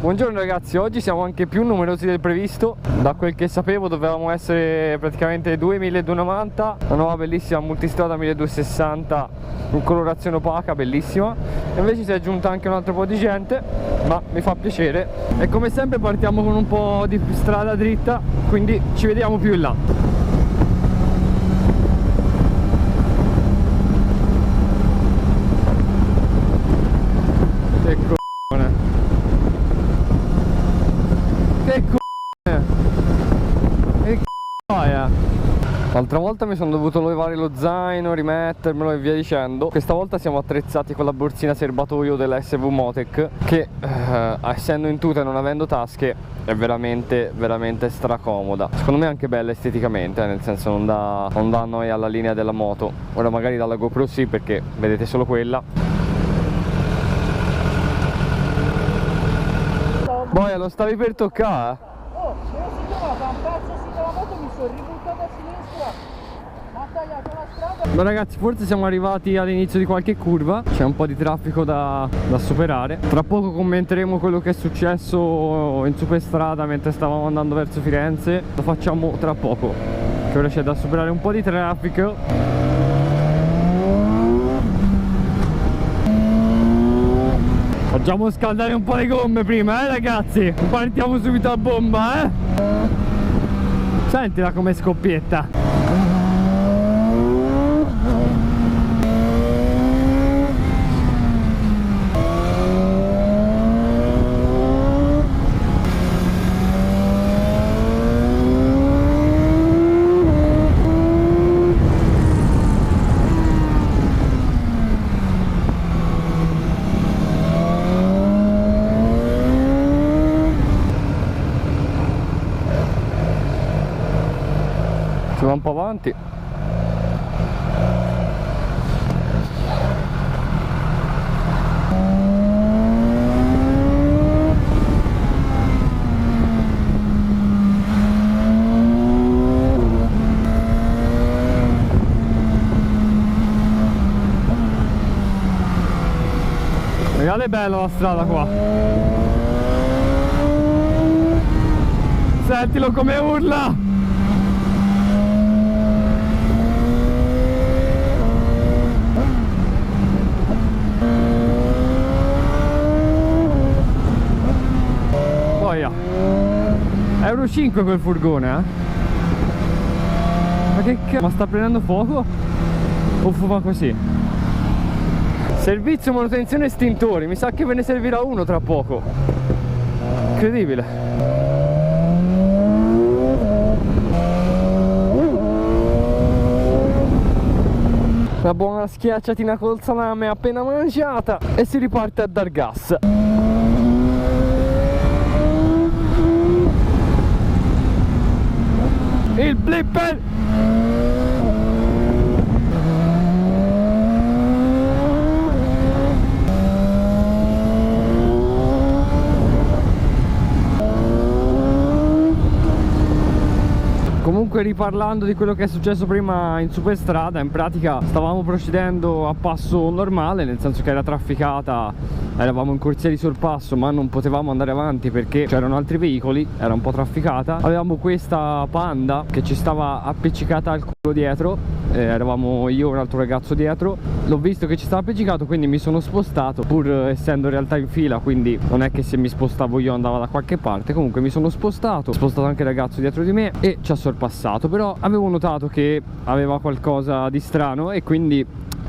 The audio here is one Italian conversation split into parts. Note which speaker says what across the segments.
Speaker 1: Buongiorno ragazzi, oggi siamo anche più numerosi del previsto. Da quel che sapevo dovevamo essere praticamente 2290. Una nuova bellissima multistrada 1260 in colorazione opaca, bellissima. E invece si è aggiunta anche un altro po' di gente, ma mi fa piacere. E come sempre partiamo con un po' di strada dritta, quindi ci vediamo più in là. L'altra volta mi sono dovuto levare lo zaino, rimettermelo e via dicendo. Questa volta siamo attrezzati con la borsina serbatoio della SV Motec che essendo in tuta e non avendo tasche è veramente stracomoda. Secondo me è anche bella esteticamente, nel senso non dà noia alla linea della moto. Ora magari dalla GoPro sì, perché vedete solo quella. Boia, lo stavi per toccare?
Speaker 2: Oh, se non si trovava un pezzo della moto, mi sono ributtato a sinistra, ha tagliato la strada.
Speaker 1: Ma ragazzi, forse siamo arrivati all'inizio di qualche curva, c'è un po' di traffico da superare. Tra poco commenteremo quello che è successo in superstrada mentre stavamo andando verso Firenze. Lo facciamo tra poco, che ora c'è da superare un po' di traffico. Facciamo scaldare un po' le gomme prima, ragazzi. Partiamo subito a bomba, Sentila come scoppietta. Si va un po' avanti. Guardate, è bella la strada qua. Sentilo come urla. Euro 5 quel furgone, Ma che cazzo? Ma sta prendendo fuoco? O fuma così? Servizio manutenzione estintori. Mi sa che ve ne servirà uno tra poco. Incredibile. Una buona schiacciatina col salame appena mangiata e si riparte a dar gas. Il blipper! Comunque, riparlando di quello che è successo prima in superstrada, in pratica stavamo procedendo a passo normale, nel senso che era trafficata, eravamo in corsia di sorpasso ma non potevamo andare avanti perché c'erano altri veicoli, era un po' trafficata. Avevamo questa Panda che ci stava appiccicata al culo dietro, eravamo io e un altro ragazzo dietro. L'ho visto che ci stava appiccicato, quindi mi sono spostato, pur essendo in realtà in fila, quindi non è che se mi spostavo io andava da qualche parte. Comunque mi sono spostato, ho spostato anche il ragazzo dietro di me e ci ha sorpassato. Però avevo notato che aveva qualcosa di strano e quindi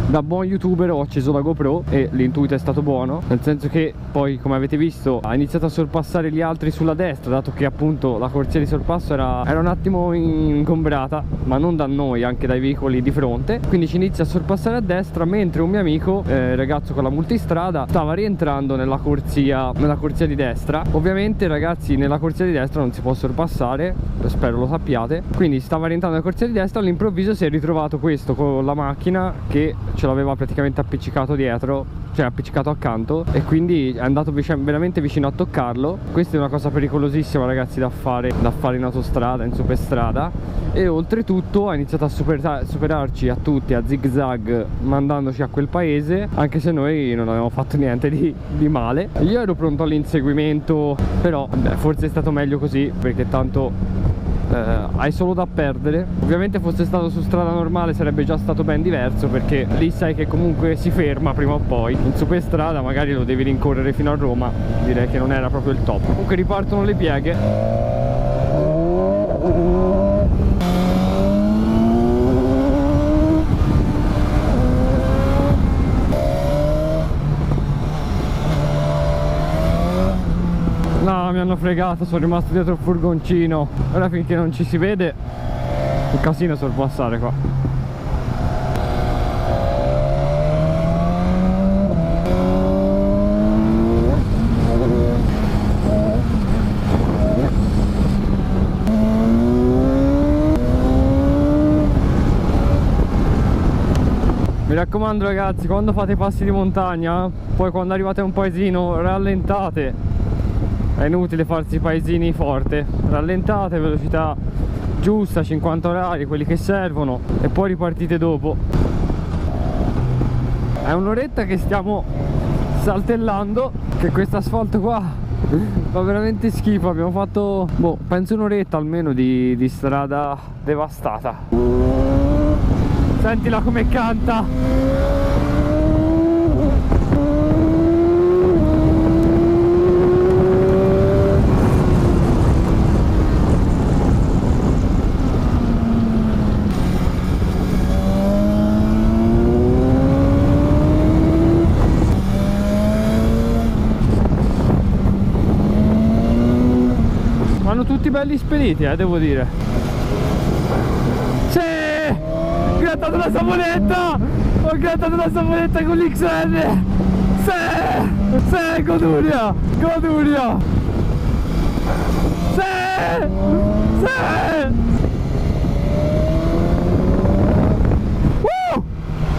Speaker 1: da buon youtuber ho acceso la GoPro e l'intuito è stato buono, nel senso che poi, come avete visto, ha iniziato a sorpassare gli altri sulla destra, dato che appunto la corsia di sorpasso era un attimo ingombrata, ma non da noi, anche dai veicoli di fronte. Quindi ci inizia a sorpassare a destra, mentre un mio amico, ragazzo con la multistrada, stava rientrando nella corsia di destra. Ovviamente ragazzi, nella corsia di destra non si può sorpassare, spero lo sappiate. Quindi stava rientrando nella corsia di destra, all'improvviso si è ritrovato questo con la macchina che ce l'aveva praticamente appiccicato dietro cioè appiccicato accanto, e quindi è andato veramente vicino a toccarlo. Questa è una cosa pericolosissima, ragazzi, da fare in autostrada, in superstrada. E oltretutto ha iniziato a superarci a tutti a zig-zag, mandandoci a quel paese, anche se noi non avevamo fatto niente di male. Io ero pronto all'inseguimento, però beh, forse è stato meglio così, perché tanto hai solo da perdere. Ovviamente fosse stato su strada normale sarebbe già stato ben diverso, perché lì sai che comunque si ferma prima o poi. In superstrada magari lo devi rincorrere fino a Roma, direi che non era proprio il top. Comunque ripartono le pieghe. No, mi hanno fregato, sono rimasto dietro il furgoncino. Ora finché non ci si vede, un casino sorpassare qua. Mi raccomando, ragazzi, quando fate i passi di montagna, poi quando arrivate a un paesino, rallentate. È inutile farsi i paesini forte, rallentate, velocità giusta, 50 orari, quelli che servono, e poi ripartite dopo. È un'oretta che stiamo saltellando, che questo asfalto qua fa veramente schifo. Abbiamo fatto, boh, penso un'oretta almeno di strada devastata. Sentila come canta. Vanno tutti belli spediti, devo dire. Sì! Ho grattato la saponetta! Ho grattato la saponetta con l'XR! Sì! Sì! Goduria! Goduria! Sì! Sì!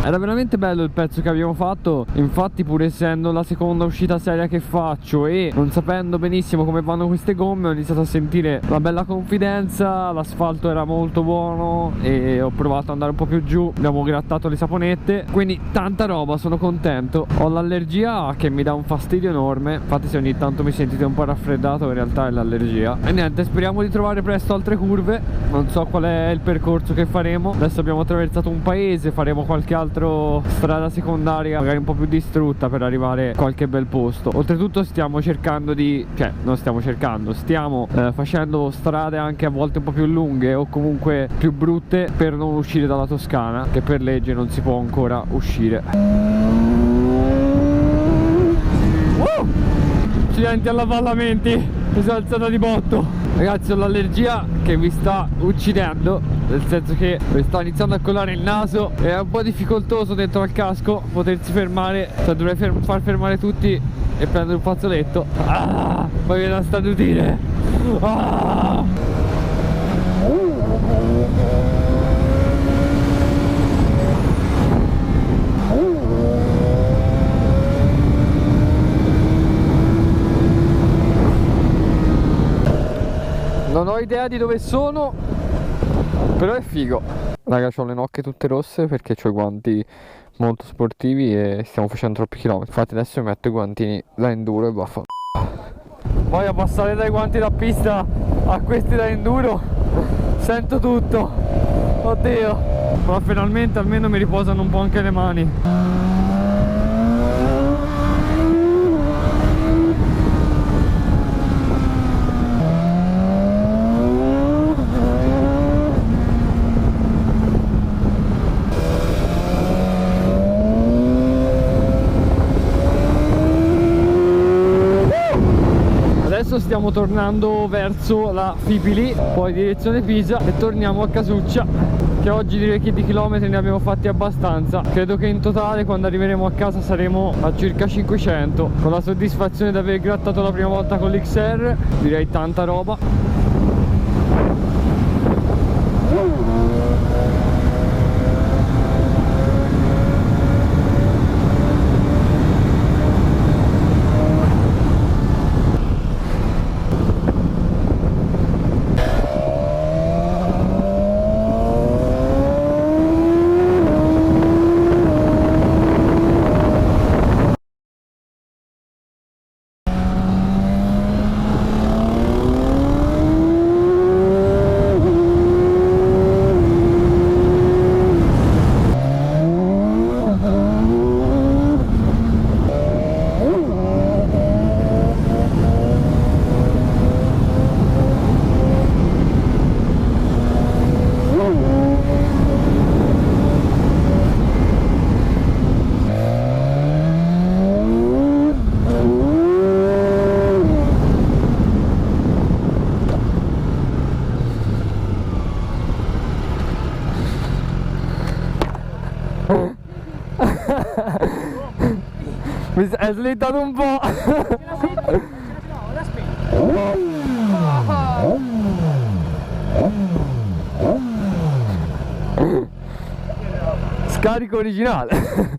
Speaker 1: Era veramente bello il pezzo che abbiamo fatto. Infatti, pur essendo la seconda uscita seria che faccio e non sapendo benissimo come vanno queste gomme, ho iniziato a sentire la bella confidenza. L'asfalto era molto buono e ho provato ad andare un po' più giù. Abbiamo grattato le saponette, quindi tanta roba, sono contento. Ho l'allergia che mi dà un fastidio enorme. Infatti se ogni tanto mi sentite un po' raffreddato, in realtà è l'allergia. E niente, speriamo di trovare presto altre curve. Non so qual è il percorso che faremo. Adesso abbiamo attraversato un paese, faremo qualche altro strada secondaria magari un po' più distrutta per arrivare a qualche bel posto. Oltretutto stiamo cercando stiamo facendo strade anche a volte un po' più lunghe o comunque più brutte per non uscire dalla Toscana, che per legge non si può ancora uscire. Accidenti all'avvallamenti, mi sono alzato di botto. Ragazzi, ho l'allergia che mi sta uccidendo, nel senso che mi sta iniziando a colare il naso e è un po' difficoltoso dentro al casco potersi fermare, cioè dovrei far fermare tutti e prendere un fazzoletto. Poi viene a starnutire. Non ho idea di dove sono, però è figo. Raga, ho le nocche tutte rosse perché ho i guanti molto sportivi e stiamo facendo troppi chilometri. Infatti adesso mi metto i guantini da enduro e baffa. Poi a passare dai guanti da pista a questi da enduro sento tutto. Oddio. Ma finalmente almeno mi riposano un po' anche le mani. Adesso stiamo tornando verso la Fipili, poi direzione Pisa e torniamo a Casuccia, che oggi direi che di chilometri ne abbiamo fatti abbastanza. Credo che in totale quando arriveremo a casa saremo a circa 500. Con la soddisfazione di aver grattato la prima volta con l'XR, direi tanta roba. È slittato un po'. Scarico originale.